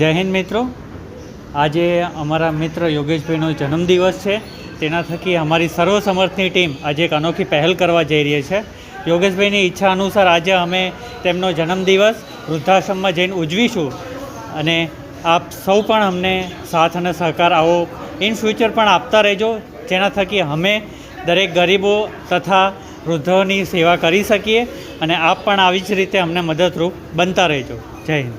જય હિન્દ મિત્રો, આજે અમારા મિત્ર યોગેશભાઈનો જન્મદિવસ છે. તેના થકી અમારી સર્વસમર્થની ટીમ આજે એક અનોખી પહેલ કરવા જઈ રહી છે. યોગેશભાઈની ઈચ્છા અનુસાર આજે અમે તેમનો જન્મદિવસ વૃદ્ધાશ્રમમાં જઈને ઉજવીશું અને આપ સૌ પણ અમને સાથ અને સહકાર આવો ઇન ફ્યુચર પણ આપતા રહેજો, જેના થકી અમે દરેક ગરીબો તથા વૃદ્ધોની સેવા કરી શકીએ અને આપ પણ આવી જ રીતે અમને મદદરૂપ બનતા રહેજો. જય હિન્દ.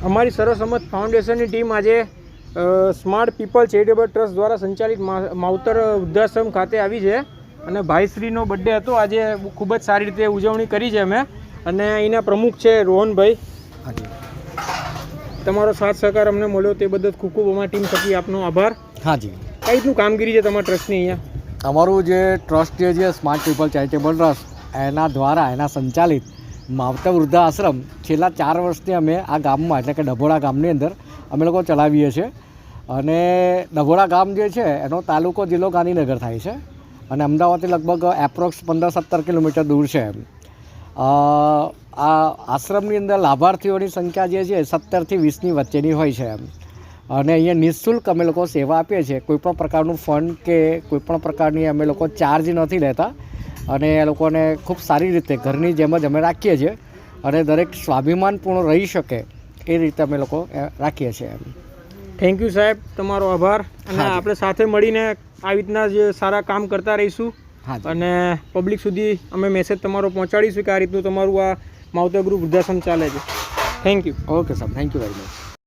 અમારી સર્વસમત ફાઉન્ડેશનની ટીમ આજે સ્માર્ટ પીપલ ચેરિટેબલ ટ્રસ્ટ દ્વારા સંચાલિત માવતર વૃદ્ધાશ્રમ ખાતે આવી છે અને ભાઈશ્રીનો બર્થડે હતો. આજે ખૂબ જ સારી રીતે ઉજવણી કરી છે અમે અને અહીંના પ્રમુખ છે રોહનભાઈ. તમારો સાથ સહકાર અમને મળ્યો તે બદલ ખૂબ ખૂબ અમારી ટીમ થકી આપનો આભાર. હાજી, કઈ રીતનું કામગીરી છે તમારા ટ્રસ્ટની અહીંયા? અમારું જે ટ્રસ્ટ જે છે સ્માર્ટ પીપલ ચેરિટેબલ ટ્રસ્ટ, એના દ્વારા એના સંચાલિત માવતર વૃદ્ધાશ્રમ છેલ્લા 4 વર્ષથી અમે આ ગામમાં એટલે કે ડભોડા ગામની અંદર અમે લોકો ચલાવીએ છીએ. અને ડભોડા ગામ જે છે એનો તાલુકો જિલ્લો ગાંધીનગર થાય છે અને અમદાવાદથી લગભગ એપ્રોક્સ 15-17 કિલોમીટર દૂર છે. આ આશ્રમની અંદર લાભાર્થીઓની સંખ્યા જે છે 17 થી 20ની વચ્ચેની હોય છે. અને અહીંયા નિઃશુલ્ક અમે લોકો સેવા આપીએ છીએ. કોઈપણ પ્રકારનું ફંડ કે કોઈપણ પ્રકારની અમે લોકો ચાર્જ નથી લેતા અને એ લોકોને ખૂબ સારી રીતે ઘરની જેમ જ અમે રાખીએ છીએ. અને દરેક સ્વાભિમાનપૂર્ણ રહી શકે એ રીતે અમે લોકો રાખીએ છીએ એમ. થેન્ક યુ સાહેબ, તમારો આભાર. અને હાજી. આપણે સાથે મળીને આવી રીતના જે સારા કામ કરતા રહીશું હાજી. અને પબ્લિક સુધી અમે મેસેજ તમારો પહોંચાડીશું કે આ રીતનું તમારું આ માવતર ગૃહ વૃદ્ધાશ્રમ ચાલે છે. Thank you. Okay sir, thank you very much.